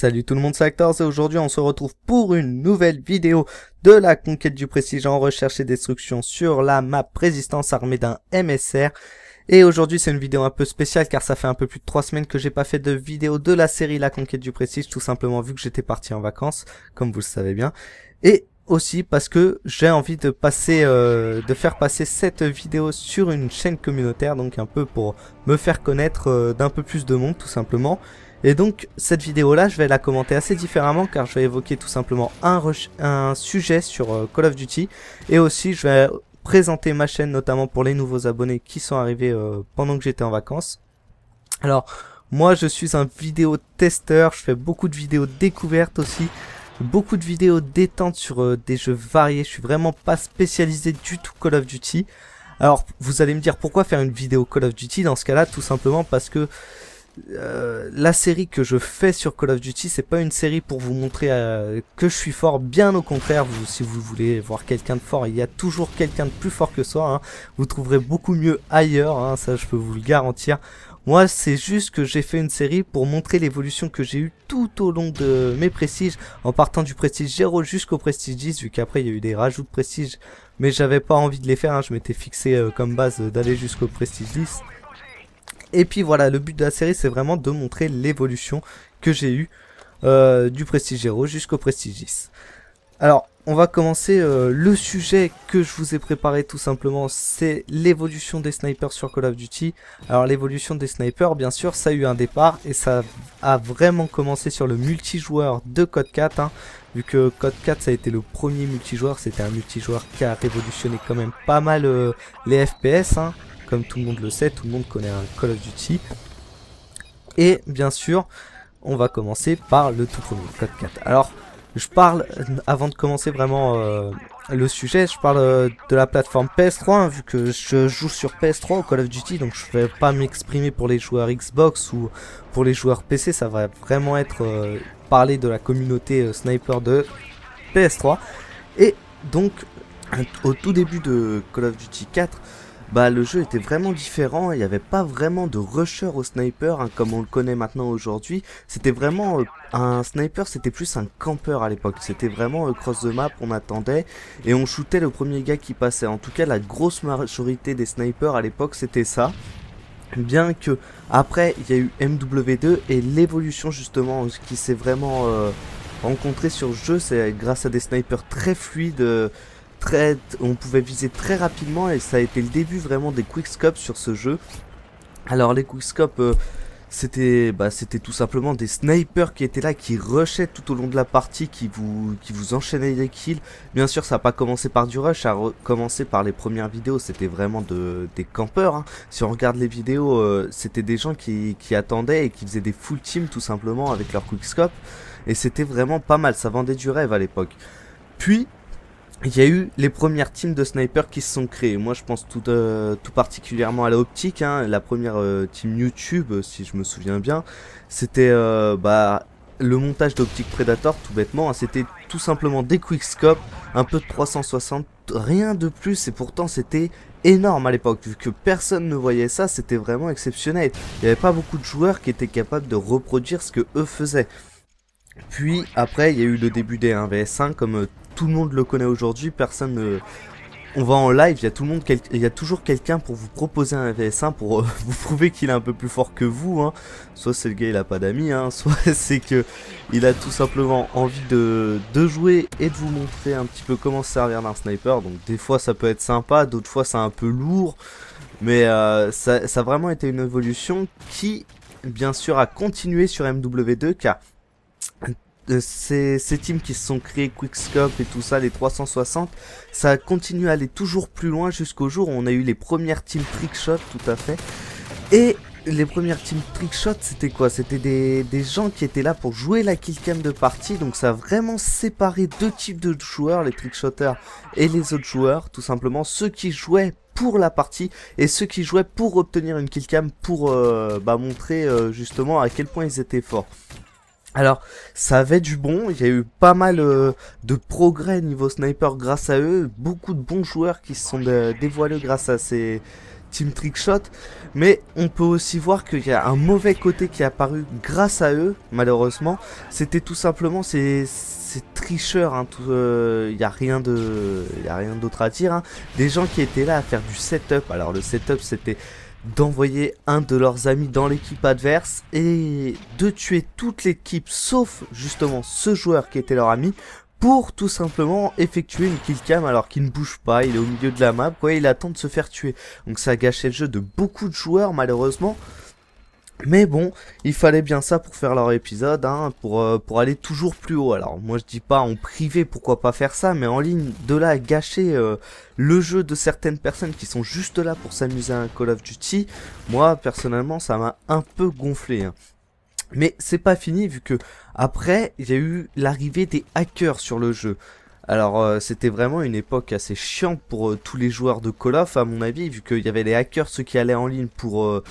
Salut tout le monde, c'est Actors et aujourd'hui on se retrouve pour une nouvelle vidéo de la conquête du prestige en recherche et destruction sur la map Résistance armée d'un MSR. Et aujourd'hui c'est une vidéo un peu spéciale car ça fait un peu plus de 3 semaines que j'ai pas fait de vidéo de la série La conquête du prestige, tout simplement vu que j'étais parti en vacances, comme vous le savez bien. Et aussi parce que j'ai envie de faire passer cette vidéo sur une chaîne communautaire, donc un peu pour me faire connaître d'un peu plus de monde tout simplement. Et donc cette vidéo là je vais la commenter assez différemment car je vais évoquer tout simplement un sujet sur Call of Duty. Et aussi je vais présenter ma chaîne notamment pour les nouveaux abonnés qui sont arrivés pendant que j'étais en vacances. Alors moi je suis un vidéo testeur, je fais beaucoup de vidéos découvertes aussi, beaucoup de vidéos détente sur des jeux variés, je suis vraiment pas spécialisé du tout Call of Duty. Alors vous allez me dire pourquoi faire une vidéo Call of Duty dans ce cas là, tout simplement parce que la série que je fais sur Call of Duty, c'est pas une série pour vous montrer que je suis fort, bien au contraire. Si vous voulez voir quelqu'un de fort, il y a toujours quelqu'un de plus fort que soi, hein. Vous trouverez beaucoup mieux ailleurs, hein, ça je peux vous le garantir. Moi c'est juste que j'ai fait une série pour montrer l'évolution que j'ai eue tout au long de mes prestiges, en partant du prestige 0 jusqu'au prestige 10, vu qu'après il y a eu des rajouts de prestige, mais j'avais pas envie de les faire, hein. Je m'étais fixé comme base d'aller jusqu'au prestige 10. Et puis voilà, le but de la série c'est vraiment de montrer l'évolution que j'ai eue du prestige 0 jusqu'au prestige 10. Alors on va commencer, le sujet que je vous ai préparé tout simplement c'est l'évolution des snipers sur Call of Duty. Alors l'évolution des snipers bien sûr ça a eu un départ et ça a vraiment commencé sur le multijoueur de Code 4, hein, vu que Code 4 ça a été le premier multijoueur, c'était un multijoueur qui a révolutionné quand même pas mal les FPS, hein. Comme tout le monde le sait, tout le monde connaît un Call of Duty. Et bien sûr, on va commencer par le tout premier, Code 4. Alors, je parle, avant de commencer vraiment le sujet, je parle de la plateforme PS3, hein, vu que je joue sur PS3 au Call of Duty, donc je vais pas m'exprimer pour les joueurs Xbox ou pour les joueurs PC, ça va vraiment être parler de la communauté sniper de PS3. Et donc, au tout début de Call of Duty 4, bah le jeu était vraiment différent, il n'y avait pas vraiment de rusher au sniper, hein, comme on le connaît maintenant aujourd'hui. C'était vraiment un sniper, c'était plus un campeur à l'époque, c'était vraiment cross the map, on attendait et on shootait le premier gars qui passait. En tout cas la grosse majorité des snipers à l'époque c'était ça. Bien que après il y a eu MW2 et l'évolution justement qui s'est vraiment rencontrée sur le jeu, c'est grâce à des snipers très fluides, on pouvait viser très rapidement et ça a été le début vraiment des quickscopes sur ce jeu. Alors les quickscopes c'était tout simplement des snipers qui étaient là, qui rushaient tout au long de la partie, qui vous enchaînaient les kills. Bien sûr ça n'a pas commencé par du rush, ça a commencé par les premières vidéos, c'était vraiment des campeurs, hein. Si on regarde les vidéos, c'était des gens qui attendaient et qui faisaient des full team tout simplement avec leur quickscope. Et c'était vraiment pas mal, ça vendait du rêve à l'époque. Puis il y a eu les premières teams de snipers qui se sont créées. Moi je pense tout particulièrement à la optique, hein. La première team YouTube, si je me souviens bien, c'était le montage d'Optic Predator tout bêtement, hein. C'était tout simplement des quickscopes, un peu de 360, rien de plus, et pourtant c'était énorme à l'époque, vu que personne ne voyait ça, c'était vraiment exceptionnel. Il n'y avait pas beaucoup de joueurs qui étaient capables de reproduire ce que eux faisaient. Puis après il y a eu le début des 1vs1 comme tout le monde le connaît aujourd'hui, on va en live, il y a toujours quelqu'un pour vous proposer un VS1 pour vous prouver qu'il est un peu plus fort que vous, hein. Soit c'est le gars il a pas d'amis, hein, soit c'est que il a tout simplement envie de jouer et de vous montrer un petit peu comment se servir d'un sniper. Donc des fois ça peut être sympa, d'autres fois c'est un peu lourd, mais ça a vraiment été une évolution qui bien sûr a continué sur MW2 car ces teams qui se sont créés, Quickscope et tout ça, les 360, ça a continué à aller toujours plus loin jusqu'au jour où on a eu les premières teams trickshot, tout à fait. Et les premières teams trickshot, c'était quoi? C'était des gens qui étaient là pour jouer la killcam de partie, donc ça a vraiment séparé deux types de joueurs, les trickshotters et les autres joueurs, tout simplement, ceux qui jouaient pour la partie et ceux qui jouaient pour obtenir une killcam pour montrer justement à quel point ils étaient forts. Alors ça avait du bon, il y a eu pas mal de progrès niveau sniper grâce à eux, beaucoup de bons joueurs qui se sont dévoilés grâce à ces Team Trickshot, mais on peut aussi voir qu'il y a un mauvais côté qui est apparu grâce à eux, malheureusement. C'était tout simplement ces tricheurs, hein, y a rien d'autre à dire, hein. Des gens qui étaient là à faire du setup. Alors le setup, c'était d'envoyer un de leurs amis dans l'équipe adverse et de tuer toute l'équipe sauf justement ce joueur qui était leur ami, pour tout simplement effectuer une killcam alors qu'il ne bouge pas, il est au milieu de la map, quoi, il attend de se faire tuer. Donc ça a gâché le jeu de beaucoup de joueurs malheureusement. Mais bon, il fallait bien ça pour faire leur épisode, hein, pour aller toujours plus haut. Alors moi je dis pas en privé pourquoi pas faire ça, mais en ligne, de là à gâcher le jeu de certaines personnes qui sont juste là pour s'amuser à un Call of Duty, moi personnellement ça m'a un peu gonflé, hein. Mais c'est pas fini vu que après il y a eu l'arrivée des hackers sur le jeu. Alors c'était vraiment une époque assez chiante pour tous les joueurs de Call of à mon avis, vu qu'il y avait les hackers, ceux qui allaient en ligne pour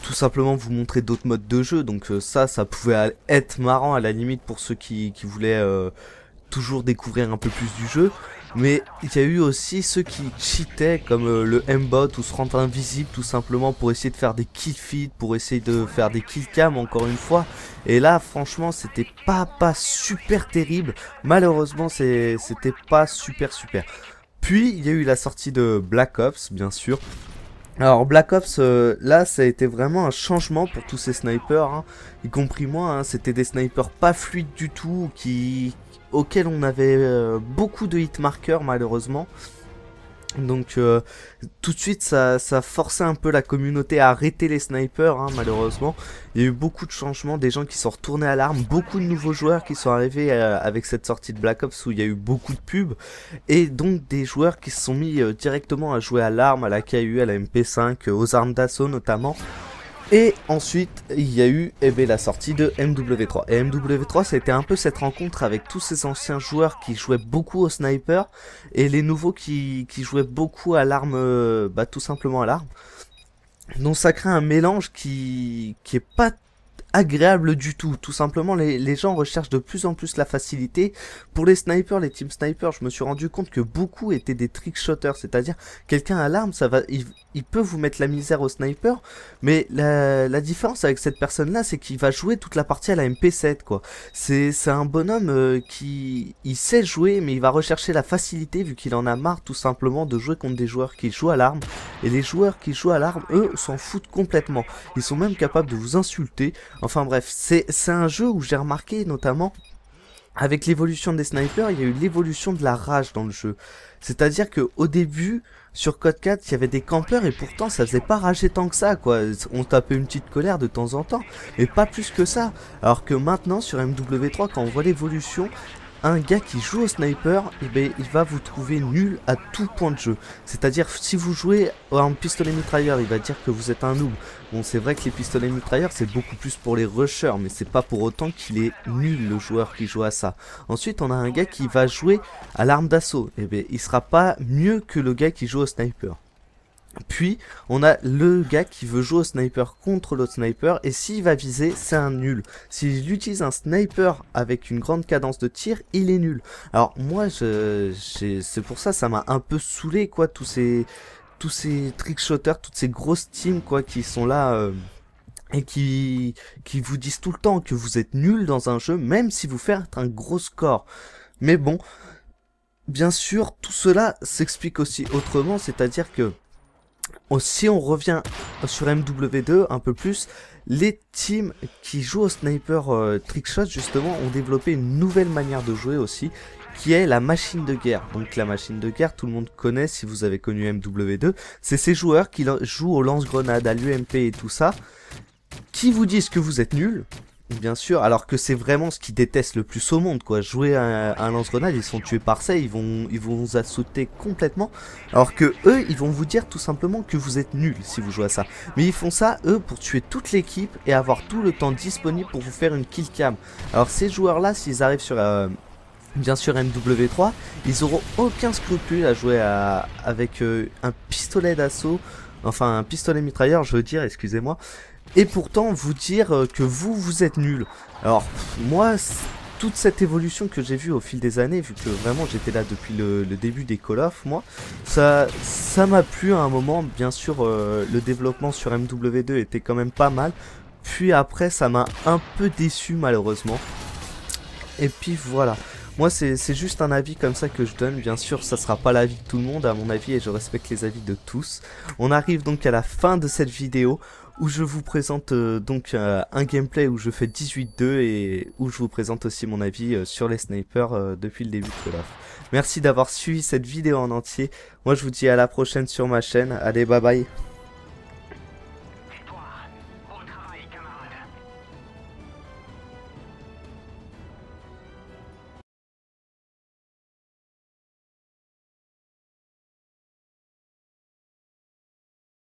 tout simplement vous montrer d'autres modes de jeu. Donc ça pouvait être marrant à la limite pour ceux qui voulaient toujours découvrir un peu plus du jeu. Mais il y a eu aussi ceux qui cheataient comme le M-Bot ou se rendre invisible tout simplement pour essayer de faire des kill feeds, pour essayer de faire des kill cam encore une fois. Et là franchement c'était pas super terrible, malheureusement c'était pas super. Puis il y a eu la sortie de Black Ops bien sûr. Alors Black Ops, là ça a été vraiment un changement pour tous ces snipers, hein, y compris moi, hein. C'était des snipers pas fluides du tout, auxquels on avait beaucoup de hitmarkers malheureusement. Donc tout de suite ça forçait un peu la communauté à arrêter les snipers, hein, malheureusement. Il y a eu beaucoup de changements, des gens qui sont retournés à l'arme, beaucoup de nouveaux joueurs qui sont arrivés avec cette sortie de Black Ops où il y a eu beaucoup de pubs. Et donc des joueurs qui se sont mis directement à jouer à l'arme, à la KU, à la MP5, aux armes d'assaut notamment. Et ensuite, il y a eu la sortie de MW3. Et MW3, ça a été un peu cette rencontre avec tous ces anciens joueurs qui jouaient beaucoup au sniper et les nouveaux qui jouaient beaucoup à l'arme, tout simplement à l'arme. Donc ça crée un mélange qui est pas agréable du tout. Tout simplement, les gens recherchent de plus en plus la facilité. Pour les snipers, les team snipers, je me suis rendu compte que beaucoup étaient des trickshotters, c'est-à-dire quelqu'un à l'arme, il peut vous mettre la misère au sniper, mais la différence avec cette personne-là, c'est qu'il va jouer toute la partie à la MP7, quoi. C'est un bonhomme il sait jouer, mais il va rechercher la facilité vu qu'il en a marre tout simplement de jouer contre des joueurs qui jouent à l'arme. Et les joueurs qui jouent à l'arme, eux, s'en foutent complètement. Ils sont même capables de vous insulter. Enfin bref, c'est un jeu où j'ai remarqué notamment, avec l'évolution des snipers, il y a eu l'évolution de la rage dans le jeu. C'est-à-dire que au début, sur Code 4, il y avait des campeurs et pourtant ça faisait pas rager tant que ça, quoi. On tapait une petite colère de temps en temps, mais pas plus que ça. Alors que maintenant, sur MW3, quand on voit l'évolution, un gars qui joue au sniper, il va vous trouver nul à tout point de jeu. C'est-à-dire, si vous jouez en pistolet mitrailleur, il va dire que vous êtes un noob. Bon, c'est vrai que les pistolets mitrailleurs, c'est beaucoup plus pour les rushers, mais c'est pas pour autant qu'il est nul, le joueur qui joue à ça. Ensuite, on a un gars qui va jouer à l'arme d'assaut. Il sera pas mieux que le gars qui joue au sniper. Puis, on a le gars qui veut jouer au sniper contre l'autre sniper, et s'il va viser, c'est un nul. S'il utilise un sniper avec une grande cadence de tir, il est nul. Alors, moi, c'est pour ça m'a un peu saoulé, quoi, tous ces trickshotters, toutes ces grosses teams, quoi, qui sont là... et qui vous disent tout le temps que vous êtes nul dans un jeu, même si vous faites un gros score. Mais bon, bien sûr, tout cela s'explique aussi autrement, c'est-à-dire que si on revient sur MW2 un peu plus, les teams qui jouent au sniper trickshot justement ont développé une nouvelle manière de jouer aussi, qui est la machine de guerre. Donc la machine de guerre, tout le monde connaît si vous avez connu MW2, c'est ces joueurs qui jouent au lance-grenade, à l'UMP et tout ça, qui vous disent que vous êtes nuls, bien sûr, alors que c'est vraiment ce qu'ils détestent le plus au monde, quoi. Jouer à un lance-grenade, ils sont tués par ça, ils vont vous assauter complètement, alors que eux, ils vont vous dire tout simplement que vous êtes nuls si vous jouez à ça. Mais ils font ça, eux, pour tuer toute l'équipe et avoir tout le temps disponible pour vous faire une kill cam. Alors ces joueurs-là, s'ils arrivent sur... bien sûr MW3, ils auront aucun scrupule à jouer avec un pistolet d'assaut, enfin un pistolet mitrailleur je veux dire, excusez-moi, et pourtant vous dire que vous êtes nul. Alors moi, toute cette évolution que j'ai vue au fil des années, vu que vraiment j'étais là depuis le début des Call of, moi, ça m'a plu à un moment. Bien sûr, le développement sur MW2 était quand même pas mal, puis après ça m'a un peu déçu malheureusement. Et puis voilà, moi c'est juste un avis comme ça que je donne. Bien sûr ça sera pas l'avis de tout le monde à mon avis, et je respecte les avis de tous. On arrive donc à la fin de cette vidéo où je vous présente un gameplay où je fais 18-2 et où je vous présente aussi mon avis sur les snipers depuis le début de Call of. Merci d'avoir suivi cette vidéo en entier. Moi je vous dis à la prochaine sur ma chaîne. Allez, bye bye.